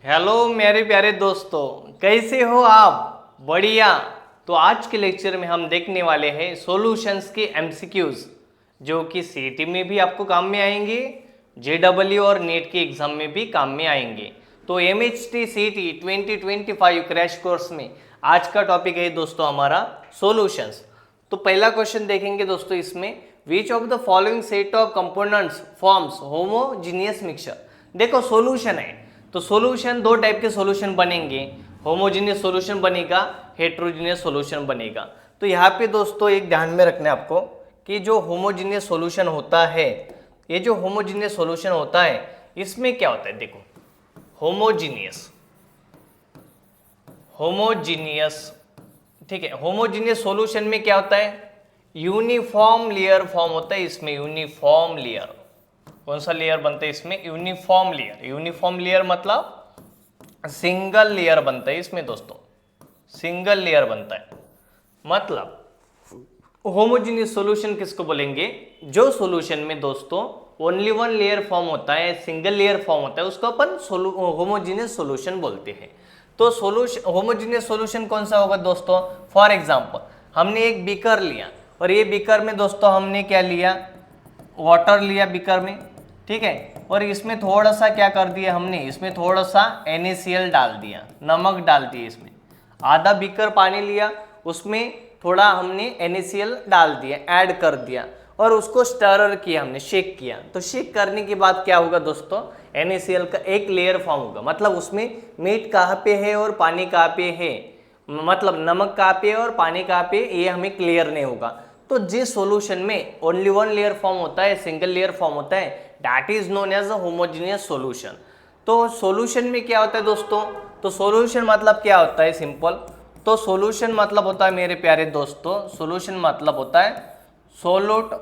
Hello मेरे प्यारे दोस्तों, कैसे हो आप? बढ़िया। तो आज के लेक्चर में हम देखने वाले हैं सॉल्यूशंस के एमसीक्यूज, जो कि सीईटी में भी आपको काम में आएंगे, जेडब्ल्यू और नेट के एग्जाम में भी काम में आएंगे। तो एमएचटी सीईटी 2025 क्रैश कोर्स में आज का टॉपिक है दोस्तों हमारा सॉल्यूशंस। तो पहला क्वेश्चन देखेंगे दोस्तों इसमें, विच of the following set of components forms homogeneous mixture. देखो सॉल्यूशन है, तो सॉल्यूशन दो टाइप के सॉल्यूशन बनेंगे, होमोजीनियस सॉल्यूशन बनेगा, हेट्रोजीनियस सॉल्यूशन बनेगा। तो यहाँ पे दोस्तों एक ध्यान में रखना है आपको कि जो होमोजीनियस सॉल्यूशन होता है, ये जो होमोजीनियस सॉल्यूशन होता है इसमें क्या होता है, देखो होमोजीनियस ठीक है। होमोजीनियस सॉल्यूशन में क्या होता है, यूनिफॉर्म लेयर फॉर्म होता है। इसमें यूनिफॉर्म लेयर, कौन सा लेयर बनता है इसमें, यूनिफॉर्म लेयर। यूनिफॉर्म लेयर मतलब सिंगल लेयर बनता है इसमें दोस्तों, सिंगल लेयर बनता है। मतलब होमोजीनियस सॉल्यूशन किसको बोलेंगे, जो सॉल्यूशन में दोस्तों ओनली वन लेयर फॉर्म होता है, सिंगल लेयर फॉर्म होता है, उसको अपन होमोजीनियस सॉल्यूशन बोलते हैं। तो सॉल्यूशन होमोजीनियस सॉल्यूशन कौन सा होगा दोस्तों, फॉर एग्जांपल हमने एक बीकर लिया और ये बीकर में दोस्तों हमने क्या लिया, वाटर लिया बीकर में, ठीक है। और इसमें थोड़ा सा क्या कर दिया हमने, इसमें थोड़ा सा NaCl डाल दिया, नमक डाल दिया। इसमें आधा बीकर पानी लिया, उसमें थोड़ा हमने NaCl डाल दिया, ऐड कर दिया और उसको स्टरर किया हमने, शेक किया। तो शेक करने के बाद क्या होगा दोस्तों, NaCl का एक लेयर फॉर्म होगा। मतलब उसमें मीट कहाँ पे है और पानी कहाँ पे है, मतलब नमक कहाँ पे है और पानी कहाँ पे, ये हमें क्लियर नहीं होगा। तो जिस सॉल्यूशन में ओनली वन लेयर फॉर्म होता है, सिंगल लेयर फॉर्म होता है, that is known as a homogeneous solution. तो सॉल्यूशन में क्या होता है दोस्तों, तो सॉल्यूशन मतलब क्या होता है, सिंपल। तो सॉल्यूशन मतलब होता है मेरे प्यारे दोस्तों, सॉल्यूशन मतलब होता है सोल्यूट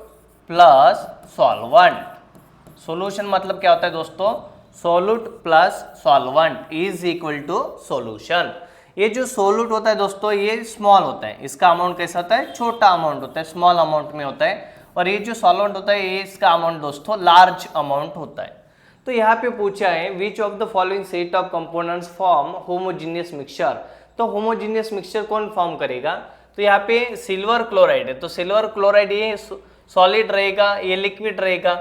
प्लस सॉल्वेंट। सॉल्यूशन मतलब क्या होता है दोस्तों, solute plus solvent is equal to solution. ये जो सोल्यूट होता है दोस्तों ये स्मॉल होता है, इसका अमाउंट कैसा होता है, छोटा अमाउंट होता है, स्मॉल अमाउंट में होता है। और ये जो सॉल्वेंट होता है ये इसका अमाउंट दोस्तों लार्ज अमाउंट होता है। तो यहाँ पे पूछा है विच of the following set of components form homogeneous mixture. तो होमोजीनियस मिक्सचर कौन फॉर्म करेगा, तो यहाँ पे सिल्वर क्लोराइड है, तो सिल्वर क्लोराइड ये सॉलिड रहेगा, ये लिक्विड रहेगा।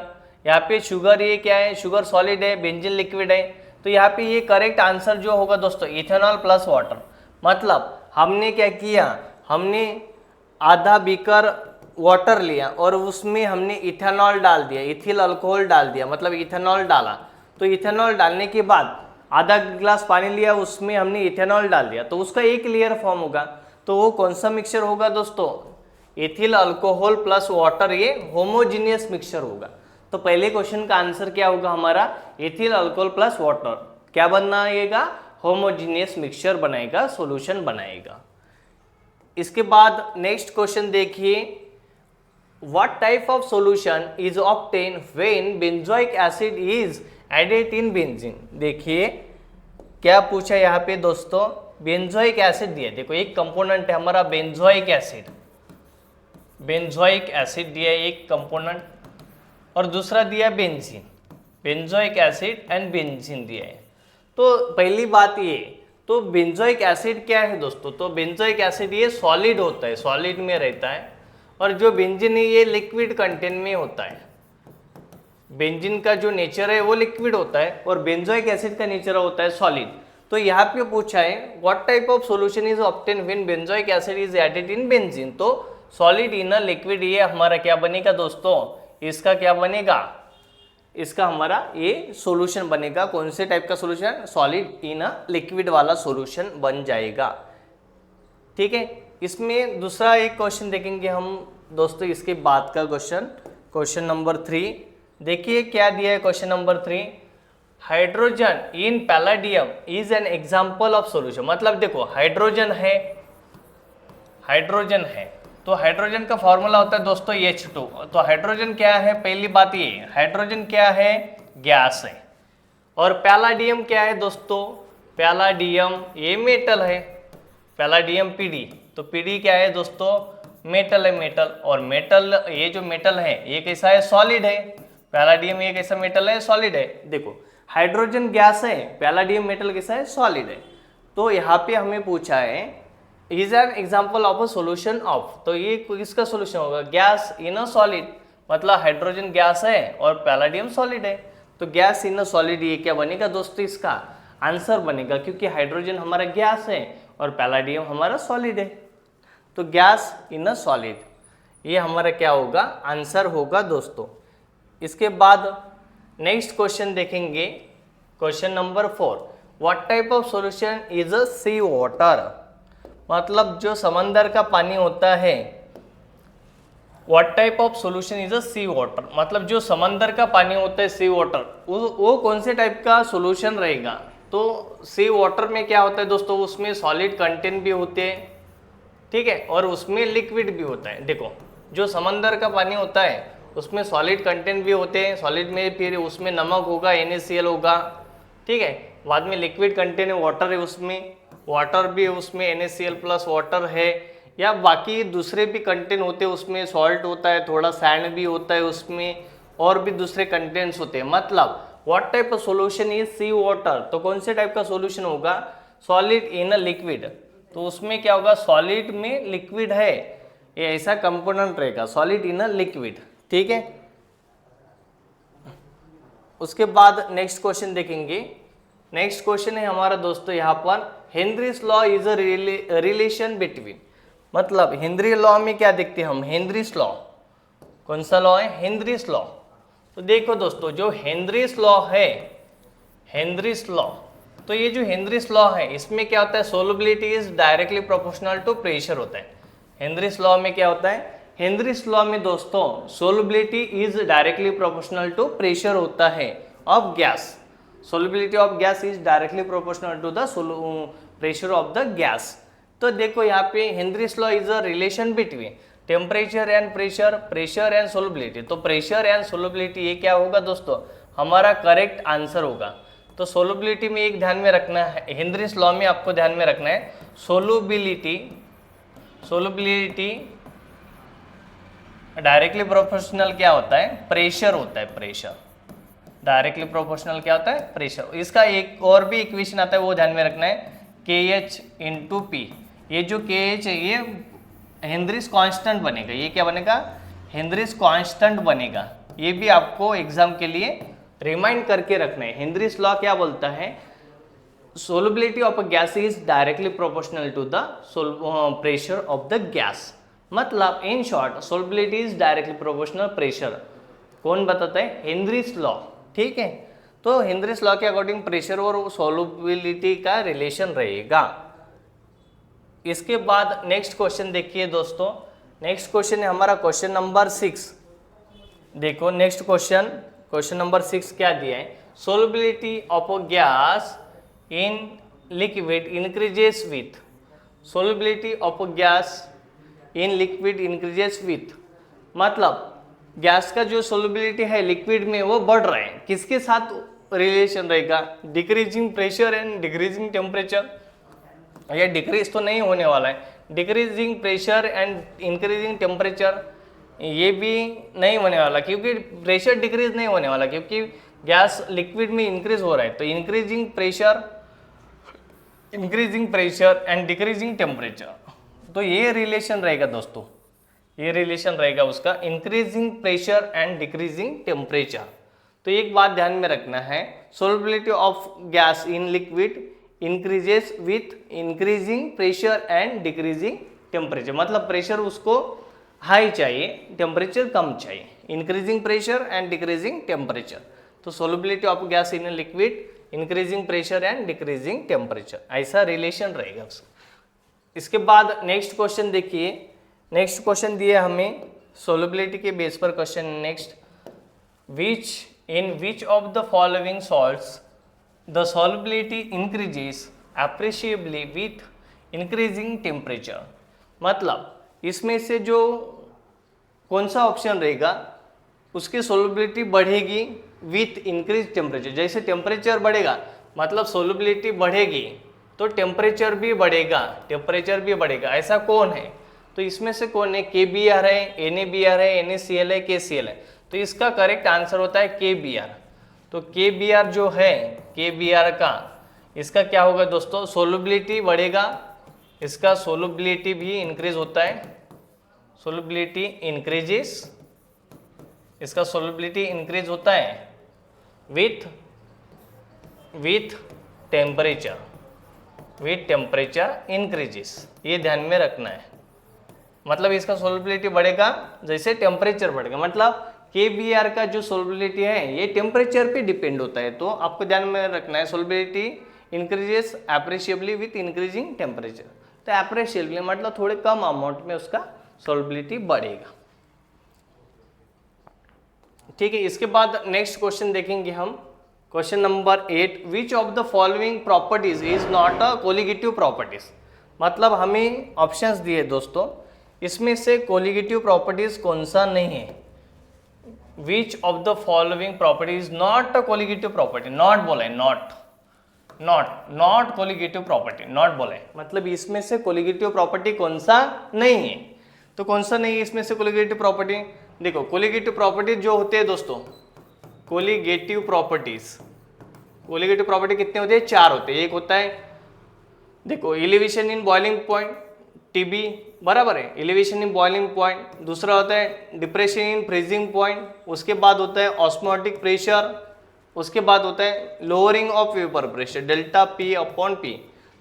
यहाँ पे शुगर, ये क्या है, शुगर सॉलिड है, बेंजीन लिक्विड है। तो यहाँ पे ये करेक्ट आंसर जो होगा दोस्तों इथेनॉल प्लस वाटर। मतलब हमने क्या किया, हमने आधा बीकर वाटर लिया और उसमें हमने इथेनॉल डाल दिया, इथिल अल्कोहल डाल दिया, मतलब इथेनॉल डाला। तो इथेनॉल डालने के बाद आधा गिलास पानी लिया, उसमें हमने इथेनॉल डाल दिया, तो उसका एक लेयर फॉर्म होगा। तो वो कौन सा मिक्सचर होगा दोस्तों, इथिल अल्कोहल प्लस वाटर, ये होमोजीनियस मिक्सचर होगा। तो पहले क्वेश्चन का आंसर क्या होगा हमारा, इथिल अल्कोहल प्लस वाटर क्या बनाएगा, होमोजीनियस मिक्सचर बनाएगा, सॉल्यूशन बनाएगा। इसके बाद नेक्स्ट क्वेश्चन देखिए, what type of solution is obtain when benzoic acid is added in benzene. देखिए क्या पूछा यहाँ पे दोस्तों, बेंजोइक एसिड दिया, देखो एक कंपोनेंट है हमारा बेंजोइक एसिड, बेंजोइक एसिड दिया एक कंपोनेंट, और दूसरा दिया benzene, benzoic acid and benzene दिया है। तो पहली बात ये, तो बेंजोइक एसिड क्या है दोस्तों, तो बेंजोइक एसिड ये सॉलिड होता है, सॉलिड में रहता है। और जो बेंजीन है ये लिक्विड कंटेंट में होता है। बेंजीन का जो नेचर है वो लिक्विड होता है और बेंजोइक एसिड का नेचर होता है सॉलिड। तो यहाँ पे पूछा है what type of solution is obtain when benzoic acid is added in benzene. तो सॉलिड इन अ लिक्विड, ये हमारा क्या बनेगा दोस्तों, इसका क्या बनेगा, इसका हमारा ये सॉल्यूशन बनेगा। कौन से टाइप का solution, solid in a liquid वाला सॉल्यूशन बन जाएगा, ठीक है। इसमें दूसरा एक क्वेश्चन देखेंगे हम दोस्तों, इसके बाद का क्वेश्चन, क्वेश्चन नंबर 3 देखिए क्या दिया है। Question number 3, hydrogen in palladium is an example of solution. मतलब देखो हाइड्रोजन है, हाइड्रोजन है, तो हाइड्रोजन का फॉर्मूला होता है दोस्तों H2। तो हाइड्रोजन क्या है, पहली बात ये हाइड्रोजन क्या है, गैस है। और पैलाडियम क्या है दोस्तों, पैलाडियम ये मेटल है, पैलाडियम Pd। तो Pd क्या है दोस्तों, मेटल है, मेटल। और मेटल, ये जो मेटल है ये कैसा है, सॉलिड है। पैलाडियम ये कैसा मेटल है, सॉलिड है। देखो हाइड्रोजन गैस है, पैलाडियम मेटल कैसा है, सॉलिड है। तो यहाँ पे हमें पूछा है is an example of a solution of, तो ये किसका सोल्यूशन होगा, गैस इन अ सॉलिड, मतलब हाइड्रोजन गैस है और पैलाडियम सॉलिड है, तो गैस इन अ सॉलिड ये क्या बनेगा दोस्तों, इसका आंसर बनेगा, क्योंकि हाइड्रोजन हमारा गैस है और पैलाडियम हमारा सॉलिड है, तो गैस इन अ सॉलिड ये हमारा क्या होगा, आंसर होगा दोस्तों। इसके बाद नेक्स्ट क्वेश्चन देखेंगे, question number 4, what type of solution is a sea water, मतलब जो समंदर का पानी होता है, what type of solution is a sea water, मतलब जो समंदर का पानी होता है सी वाटर, वो कौन से टाइप का सॉल्यूशन रहेगा। तो सी वाटर में क्या होता है दोस्तों, उसमें सॉलिड कंटेंट भी होते हैं, ठीक है, और उसमें लिक्विड भी होता है। देखो जो समंदर का पानी होता है उसमें सॉलिड कंटेंट भी होते हैं, सॉलिड में फिर उसमें नमक होगा, NaCl होगा, ठीक है, बाद में लिक्विड कंटेंट है, वाटर है, उसमें वाटर भी है, उसमें NaCl प्लस वाटर है, या बाकी दूसरे भी कंटेंट होते हैं, उसमें सॉल्ट होता है, थोड़ा सैंड भी होता है उसमें, और भी दूसरे कंटेंट्स होते हैं। मतलब what type of solution is sea water, तो कौन से टाइप का सॉल्यूशन होगा, सॉलिड इन अ लिक्विड, तो उसमें क्या होगा, सॉलिड में लिक्विड है, ये ऐसा कंपोनेंट रहेगा, सॉलिड इन अ लिक्विड, ठीक है। उसके बाद नेक्स्ट क्वेश्चन देखेंगे, नेक्स्ट क्वेश्चन है हमारा दोस्तों यहाँ पर, Henrys law is a relation between, मतलब हेनरी लॉ में क्या देखते हैं हम, हेनरीज लॉ, कौन सा लॉ है, हेनरीज लॉ। तो देखो दोस्तों जो हेनरीज लॉ है, हेनरीज लॉ, तो ये जो हेनरीज लॉ है इसमें क्या होता है, solubility is directly proportional to pressure होता है। हेनरीज लॉ में क्या होता है, हेनरीज लॉ में दोस्तों solubility is directly proportional to pressure होता है of gas, solubility of gas is directly proportional to the pressure of the gas. तो देखो यहाँ पे Henry's law is a relation between temperature and pressure, pressure and solubility, तो pressure and solubility ये क्या होगा दोस्तों, हमारा करेक्ट आंसर होगा। तो सोलबिलिटी में एक ध्यान में रखना है, हेनरीज लॉ में आपको ध्यान में रखना है, सोलबिलिटी, सोलबिलिटी डायरेक्टली प्रोपोर्शनल क्या होता है, प्रेशर होता है, प्रेशर डायरेक्टली प्रोपोर्शनल क्या होता है, प्रेशर। इसका एक और भी इक्वेशन आता है वो ध्यान में रखना है, KH इंटू पी, ये जो KH है ये हेनरीज कांस्टेंट बनेगा, ये क्या बनेगा, हेनरीज कांस्टेंट बनेगा, ये भी आपको एग्जाम के लिए रिमाइंड करके रखना है। हेनरीज लॉ क्या बोलता है, solubility of a gas is directly proportional to the pressure of the gas, मतलब in short solubility is directly proportional pressure, कौन बताता है, हेनरीज लॉ, ठीक है। तो हेनरीज लॉ के अकॉर्डिंग प्रेशर और सोलबिलिटी का रिलेशन रहेगा। इसके बाद नेक्स्ट क्वेश्चन देखिए दोस्तों, नेक्स्ट क्वेश्चन है हमारा क्वेश्चन नंबर 6। देखो नेक्स्ट क्वेश्चन, क्वेश्चन नंबर 6 क्या दिया है, solubility of a gas in liquid increases with, solubility of a gas in liquid increases with, मतलब गैस का जो सोलबिलिटी है लिक्विड में वो बढ़ रहा है, किसके साथ रिलेशन रहेगा, decreasing pressure and decreasing temperature, ये डिक्रीज तो नहीं होने वाला है, decreasing pressure and increasing temperature ये भी नहीं होने वाला, क्योंकि प्रेशर डिक्रीज नहीं होने वाला, क्योंकि गैस लिक्विड में इंक्रीज हो रहा है, तो increasing pressure and decreasing temperature, तो ये रिलेशन रहेगा दोस्तों, ये रिलेशन रहेगा उसका, increasing pressure and decreasing temperature. तो एक बात ध्यान में रखना है, solubility of gas in liquid increases with increasing pressure and decreasing temperature, मतलब प्रेशर उसको हाई चाहिए, टेम्परेचर कम चाहिए, increasing pressure and decreasing temperature. तो solubility of gas in liquid increasing pressure and decreasing temperature, ऐसा रिलेशन रहेगा उसका। इसके बाद नेक्स्ट क्वेश्चन देखिए, नेक्स्ट क्वेश्चन दिए हमें सोलबिलिटी के बेस पर question next, which of the following salts the solubility increases appreciably with increasing temperature, मतलब इसमें से जो कौन सा ऑप्शन रहेगा उसकी सोलबिलिटी बढ़ेगी विथ इंक्रीज टेम्परेचर, जैसे टेम्परेचर बढ़ेगा मतलब सोलबिलिटी बढ़ेगी तो टेम्परेचर भी बढ़ेगा, टेम्परेचर भी बढ़ेगा, ऐसा कौन है, तो इसमें से कौन है, KBr है, NaBr है, NaCl है, KCl है, तो इसका करेक्ट आंसर होता है KBr। तो KBr जो है, KBr का इसका क्या होगा दोस्तों, सोलबिलिटी बढ़ेगा, इसका सोलबिलिटी भी इंक्रीज होता है, सोलबिलिटी इंक्रीजेस, इसका सोलबिलिटी इंक्रीज होता है with temperature, with temperature increases, ये ध्यान में रखना है। मतलब इसका सोलबिलिटी बढ़ेगा जैसे टेम्परेचर बढ़ेगा, मतलब KBr का जो सोलबिलिटी है ये टेम्परेचर पे डिपेंड होता है, तो आपको ध्यान में रखना है solubility increases appreciably with increasing temperature. तो एप्रिशिएबली मतलब थोड़े कम अमाउंट में उसका सोलबिलिटी बढ़ेगा। ठीक है, इसके बाद नेक्स्ट क्वेश्चन देखेंगे हम, question number 8, which of the following properties is not a colligative properties. मतलब हमें ऑप्शंस दिए दोस्तों, इसमें से कोलिगेटिव प्रॉपर्टीज कौन सा नहीं है। विच of the following properties not a colligative property, not बोला है, नॉट कोलिगेटिव प्रॉपर्टी, नॉट बोला है, मतलब इसमें से कोलिगेटिव प्रॉपर्टी कौन सा नहीं है। तो कौन सा नहीं है इसमें से कोलिगेटिव प्रॉपर्टी, देखो कोलिगेटिव प्रॉपर्टी जो होते हैं दोस्तों, कोलिगेटिव प्रॉपर्टी कितने होते हैं, 4 होते हैं। एक होता है देखो elevation in boiling point, TB बराबर है, एलिवेशन इन बॉइलिंग पॉइंट। दूसरा होता है डिप्रेशन इन फ्रीजिंग पॉइंट, उसके बाद होता है ऑस्मोटिक प्रेशर, उसके बाद होता है lowering of vapour pressure delta P/P।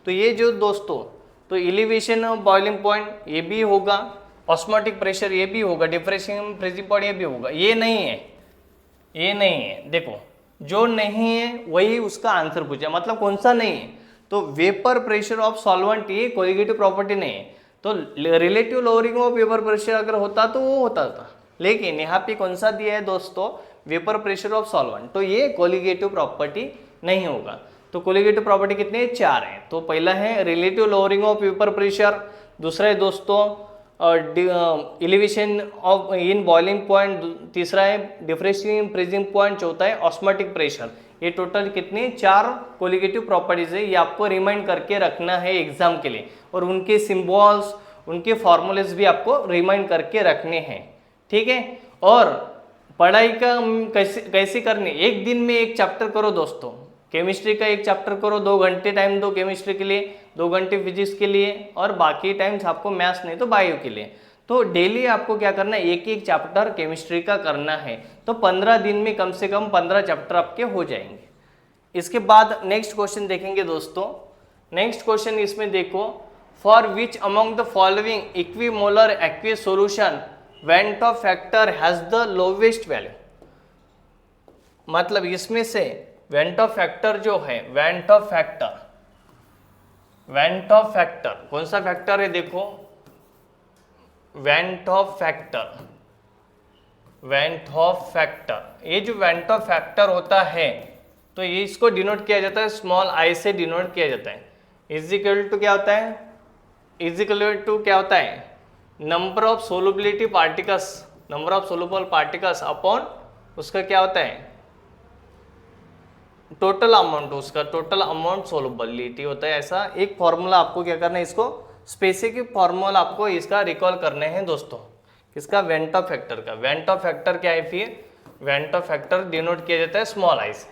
तो ये जो दोस्तों, तो एलिवेशन ऑफ बॉइलिंग पॉइंट ये भी होगा, ऑस्मोटिक प्रेशर ये भी होगा, डिप्रेशन इन फ्रीजिंग पॉइंट ये भी होगा, ये नहीं है, देखो जो नहीं है वही उसका आंसर पूछा, मतलब कौन सा नहीं है। तो वेपर प्रेशर ऑफ सॉल्वेंट ये कोलिगेटिव प्रॉपर्टी नहीं है, तो relative lowering of vapour pressure अगर होता तो वो होता था, लेकिन यहाँ पे कौन सा दिया है दोस्तों, वेपर प्रेशर ऑफ सॉल्वेंट, तो ये कोलिगेटिव प्रॉपर्टी नहीं होगा। तो कोलिगेटिव प्रॉपर्टी कितने 4 है, तो पहला है relative lowering of vapour pressure, दूसरा है दोस्तों elevation of in boiling point, तीसरा है डिफ्रेशन इन फ्रीजिंग पॉइंट, चौथा है ऑस्मोटिक प्रेशर। ये टोटल कितने 4 कोलिगेटिव प्रॉपर्टीज है, ये आपको रिमाइंड करके रखना है एग्जाम के लिए, और उनके सिंबल्स, उनके फॉर्मूलेस भी आपको रिमाइंड करके रखने हैं। ठीक है, और पढ़ाई का कैसे करनी, एक दिन में एक चैप्टर करो दोस्तों, केमिस्ट्री का एक चैप्टर करो, 2 घंटे टाइम दो केमिस्ट्री के लिए, 2 घंटे फिजिक्स के लिए, और बाकी टाइम्स आपको मैथ्स नहीं तो बायो के लिए। तो डेली आपको क्या करना है, एक चैप्टर केमिस्ट्री का करना है, तो 15 दिन में कम से कम 15 चैप्टर आपके हो जाएंगे। इसके बाद नेक्स्ट क्वेश्चन देखेंगे दोस्तों, नेक्स्ट क्वेश्चन इसमें देखो, for which among the following equimolar aqueous solution went of factor has the lowest value. मतलब इसमें से वेंट ऑफ फैक्टर जो है, वेंट ऑफ फैक्टर कौन सा फैक्टर है, देखो वेंट ऑफ फैक्टर, ये जो वेंट ऑफ फैक्टर होता है, तो ये इसको डिनोट किया जाता है स्मॉल आई से डिनोट किया जाता है। इजिकल टू क्या होता है, इजिकल टू क्या होता है, number of solubility particles, number of soluble particles upon उसका क्या होता है, टोटल अमाउंट, उसका टोटल अमाउंट सोलबिलिटी होता है। ऐसा एक फॉर्मूला आपको क्या करना है, इसको स्पेसिफिक फॉर्मूला आपको इसका रिकॉल करने हैं दोस्तों, किसका, वेंट ऑफ फैक्टर का। वेंट ऑफ फैक्टर क्या है, फिर वेंट ऑफ फैक्टर डिनोट किया जाता है स्मॉल आई से,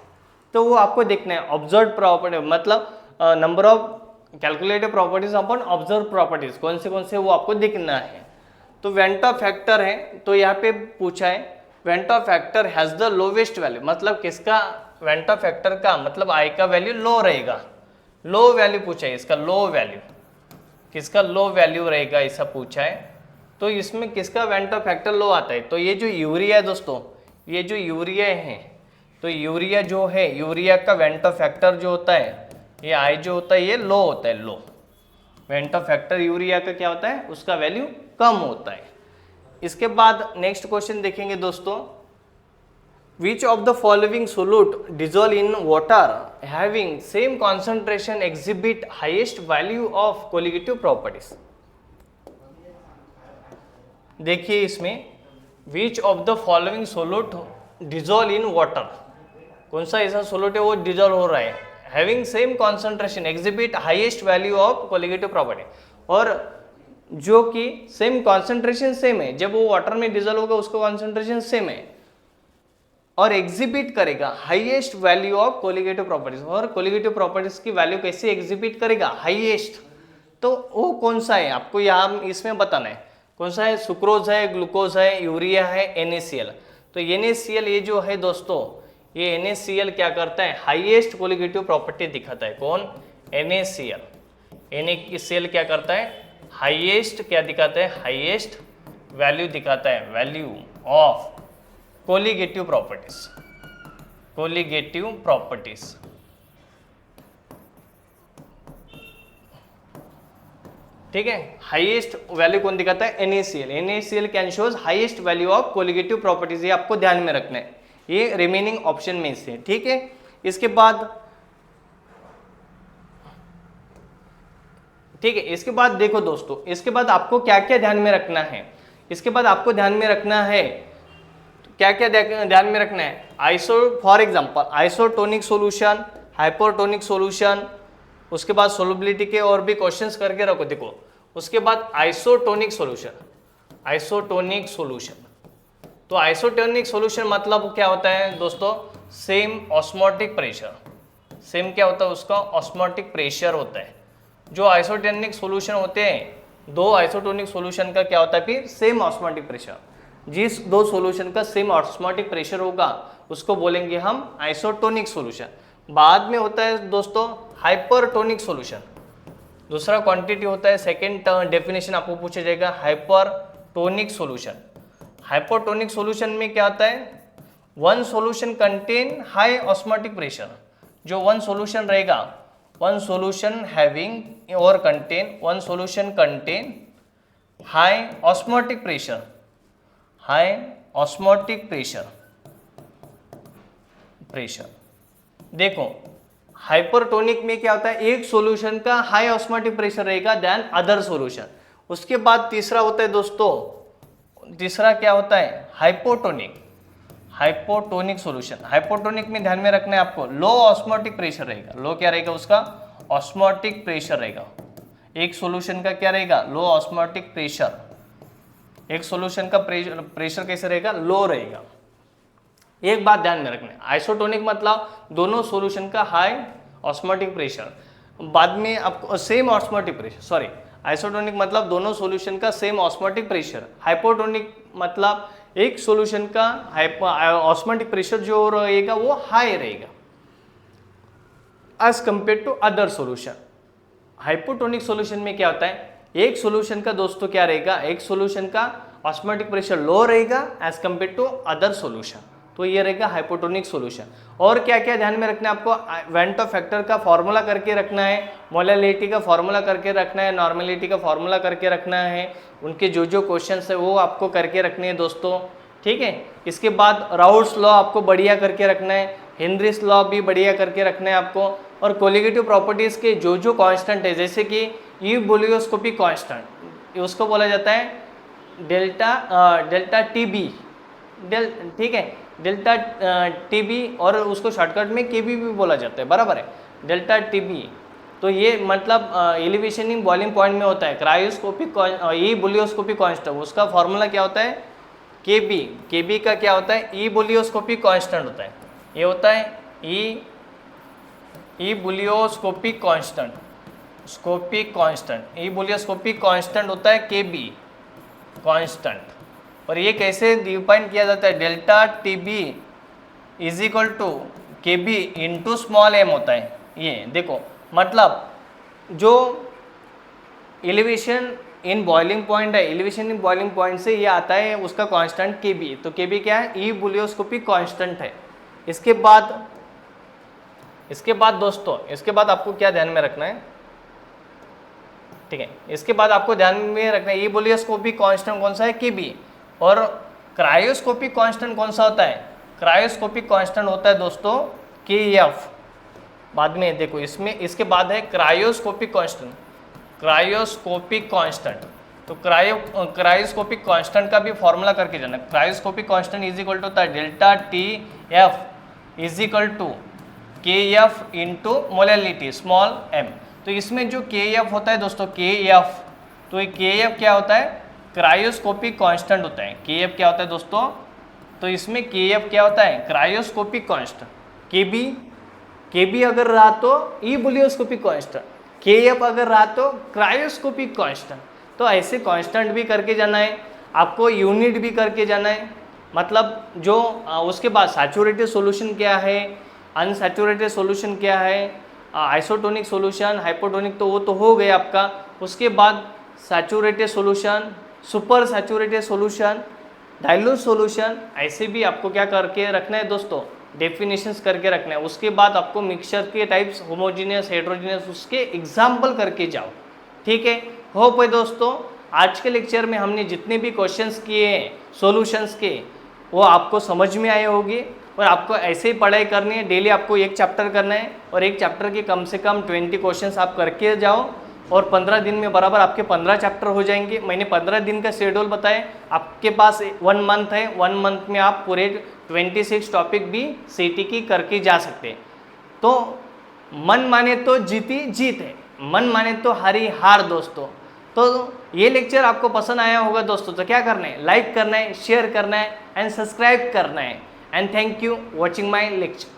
तो वो आपको देखना है। ऑब्जर्व प्रॉपर्टी मतलब number of calculated properties upon observe properties, कौन से वो आपको दिखना है। तो वेंट ऑफ फैक्टर है, तो यहाँ पे पूछा है went of factor has the lowest value, मतलब किसका, वेंट ऑफ फैक्टर का मतलब आई का वैल्यू लो रहेगा, लो वैल्यू पूछा है इसका, लो वैल्यू, किसका लो वैल्यू रहेगा ऐसा पूछा है। तो इसमें किसका वेंट ऑफ फैक्टर लो आता है, तो ये जो यूरिया है दोस्तों, ये जो यूरिया है, तो यूरिया जो है, यूरिया का वेंट ऑफ फैक्टर जो होता है, ये आई जो होता है ये लो होता है, लो वेंट ऑफ फैक्टर यूरिया का क्या होता है, उसका वैल्यू कम होता है। इसके बाद नेक्स्ट क्वेश्चन देखेंगे दोस्तों, Which of the following solute dissolve in water having same concentration exhibit highest value of colligative properties? देखिए इसमें which of the following solute dissolve in water, कौन सा ऐसा सोल्यूट है वो डिजोल्व हो रहा है, having same concentration exhibit highest value of colligative property, और जो कि सेम कॉन्सेंट्रेशन सेम है, जब वो वाटर में डिजोल्व होगा उसका कॉन्सेंट्रेशन सेम है, और एग्जिबिट करेगा highest value of colligative properties. और कोलिगेटिव प्रॉपर्टीज की वैल्यू कैसे एग्जिबिट करेगा, हाईएस्ट। तो वो कौन सा है आपको यहाँ इसमें बताना है, कौन सा है, सुक्रोज है, ग्लूकोज है, यूरिया है, NaCl। तो NaCl ये जो है दोस्तों, ये NaCl क्या करता है, हाईएस्ट कोलिगेटिव प्रॉपर्टी दिखाता है। कौन, NaCl। NaCl क्या करता है, हाईएस्ट क्या दिखाता है, हाईएस्ट वैल्यू दिखाता है, value of colligative properties, colligative properties. ठीक है, हाईएस्ट वैल्यू कौन दिखाता है, NaCl। NaCl can shows highest value of colligative properties, ये आपको ध्यान में रखना है, ये रिमेनिंग ऑप्शन में से। ठीक है, इसके बाद ठीक है, इसके बाद देखो दोस्तों, इसके बाद आपको क्या क्या ध्यान में रखना है, इसके बाद आपको ध्यान में रखना है, क्या क्या ध्यान में रखना है, for example isotonic solution, hypertonic solution, उसके बाद सोलबिलिटी के और भी क्वेश्चंस करके रखो। देखो उसके बाद आइसोटोनिक सॉल्यूशन, आइसोटोनिक सॉल्यूशन। तो आइसोटोनिक सॉल्यूशन मतलब क्या होता है दोस्तों, सेम ऑस्मोटिक प्रेशर, सेम क्या होता है उसका, ऑस्मोटिक प्रेशर होता है। जो आइसोटोनिक सॉल्यूशन होते हैं, दो आइसोटोनिक सॉल्यूशन का क्या होता है फिर, सेम ऑस्मोटिक प्रेशर। जिस दो सॉल्यूशन का सेम ऑस्मोटिक प्रेशर होगा उसको बोलेंगे हम आइसोटोनिक सॉल्यूशन। बाद में होता है दोस्तों हाइपरटोनिक सॉल्यूशन, दूसरा क्वांटिटी होता है, सेकेंड डेफिनेशन आपको पूछा जाएगा हाइपरटोनिक सॉल्यूशन। हाइपरटोनिक सॉल्यूशन में क्या आता है, one solution contain high osmotic pressure. जो वन सॉल्यूशन रहेगा, वन सॉल्यूशन हैविंग और contain, one solution contain high osmotic pressure, high osmotic pressure, देखो हाइपरटोनिक में क्या होता है, एक सॉल्यूशन का हाई ऑस्मोटिक प्रेशर रहेगा देन अदर सॉल्यूशन। उसके बाद तीसरा होता है दोस्तों, तीसरा क्या होता है, हाइपोटोनिक, हाइपोटोनिक सॉल्यूशन। हाइपोटोनिक में ध्यान में रखना है आपको, लो ऑस्मोटिक प्रेशर रहेगा, लो क्या रहेगा उसका, ऑस्मोटिक प्रेशर रहेगा। एक सॉल्यूशन का क्या रहेगा, लो ऑस्मोटिक प्रेशर, एक सॉल्यूशन का प्रेशर कैसे रहेगा, लो रहेगा। एक बात ध्यान में रखना है, आइसोटोनिक मतलब दोनों सॉल्यूशन का हाई ऑस्मोटिक प्रेशर, बाद में आपको same osmotic pressure, sorry, isotonic मतलब दोनों सॉल्यूशन का सेम ऑस्मोटिक प्रेशर। हाइपोटोनिक मतलब एक सॉल्यूशन का ऑस्मोटिक प्रेशर जो रहेगा वो हाई रहेगा as compare to other solution. Hypotonic solution में क्या होता है, एक सॉल्यूशन का दोस्तों क्या रहेगा, एक सॉल्यूशन का ऑस्मोटिक प्रेशर लो रहेगा as compare to other solution, तो ये रहेगा हाइपोटोनिक सॉल्यूशन। और क्या क्या ध्यान में रखना है आपको, वेंटो फैक्टर का फॉर्मूला करके रखना है, मोलैलिटी का फॉर्मूला करके रखना है, नॉर्मेलिटी का फॉर्मूला करके रखना है, उनके जो जो क्वेश्चंस है वो आपको करके रखने हैं दोस्तों। ठीक है, इसके बाद राउल्ट्स लॉ आपको बढ़िया करके रखना है, हेनरीज लॉ भी बढ़िया करके रखना है आपको। और कोलिगेटिव प्रॉपर्टीज के जो जो कांस्टेंट है, जैसे कि यूबुलियोस्कोपिक कांस्टेंट, उसको बोला जाता है डेल्टा टीबी, ठीक है, डेल्टा टीबी, और उसको शॉर्टकट में केबी भी बोला जाता है, बराबर है, डेल्टा टीबी। तो ये मतलब एलिवेशन इन बॉइलिंग पॉइंट में होता है। क्रायोस्कोपिक ईबुलियोस्कोपिक कांस्टेंट, उसका फॉर्मूला क्या होता है, केबी। केबी का क्या होता है, ईबुलियोस्कोपिक कांस्टेंट होता है, ये होता है ईबुलियोस्कोपिक कांस्टेंट, स्कोपिक कांस्टेंट, ईबुलियोस्कोपिक कांस्टेंट होता है केबी कांस्टेंट। और ये कैसे डिफाइन किया जाता है, delta Tb is equal to Kb into small m होता है। ये देखो मतलब जो एलिवेशन इन बॉइलिंग पॉइंट है, एलिवेशन इन बॉइलिंग पॉइंट से ये आता है उसका कांस्टेंट केबी। तो केबी क्या है, ईबुलियोस्कोपिक कांस्टेंट है। इसके बाद दोस्तों, इसके बाद आपको क्या ध्यान में रखना है, ठीक है, इसके बाद आपको ध्यान में रखना है ईबुलियोस्कोपिक कांस्टेंट कौन सा है, केबी। और क्रायोस्कोपिक कांस्टेंट कौन सा होता है, क्रायोस्कोपिक कांस्टेंट होता है दोस्तों केएफ। बाद में देखो इसमें, इसके बाद है क्रायोस्कोपिक कांस्टेंट, क्रायोस्कोपिक कांस्टेंट। तो क्रायोस्कोपिक कांस्टेंट का भी फॉर्मूला करके जाना, cryoscopic constant is equal to होता है delta T F is equal to K F into molality small M. तो इसमें जो के एफ होता है दोस्तों, के एफ, तो ये के एफ क्या होता है, क्रायोस्कोपिक कांस्टेंट होता है। के एफ क्या होता है दोस्तों, तो इसमें KF क्या होता है, क्रायोस्कोपिक कांस्टेंट। KB अगर रहा तो इबुलियोस्कोपिक कांस्टेंट, KF अगर रहा तो क्रायोस्कोपिक कांस्टेंट। तो ऐसे कांस्टेंट भी करके जाना है आपको, यूनिट भी करके जाना है। मतलब जो उसके बाद सैचुरेटेड सॉल्यूशन क्या है, अनसैचुरेटेड सॉल्यूशन क्या है, आइसोटोनिक सॉल्यूशन, हाइपोटोनिक, तो वो तो हो गया आपका। उसके बाद saturated solution, super saturated solution, dilute solution, ऐसे भी आपको क्या करके रखना है दोस्तों, डेफिनेशंस करके रखना है। उसके बाद आपको मिक्सचर के टाइप्स, होमोजीनियस, हेट्रोजीनियस, उसके एग्जाम्पल करके जाओ। ठीक है, होप है दोस्तों आज के लेक्चर में हमने जितने भी क्वेश्चंस किए हैं सॉल्यूशंस के, वो आपको समझ में आए होंगे। और आपको ऐसे ही पढ़ाई करनी है, डेली आपको एक चैप्टर करना है और एक चैप्टर के कम से कम 20 क्वेश्चंस आप करके जाओ और 15 दिन में बराबर आपके 15 चैप्टर हो जाएंगे। मैंने 15 दिन का शेड्यूल बताया, आपके पास 1 मंथ है, 1 मंथ में आप पूरे 26 टॉपिक भी सीटी की करके जा सकते हैं। तो मन माने तो जीती जीत है, मन माने तो हारी हार दोस्तों। तो ये लेक्चर आपको पसंद आया होगा दोस्तों, तो क्या करना है, लाइक करना है, शेयर करना है एंड सब्सक्राइब करना है। And thank you watching my lecture.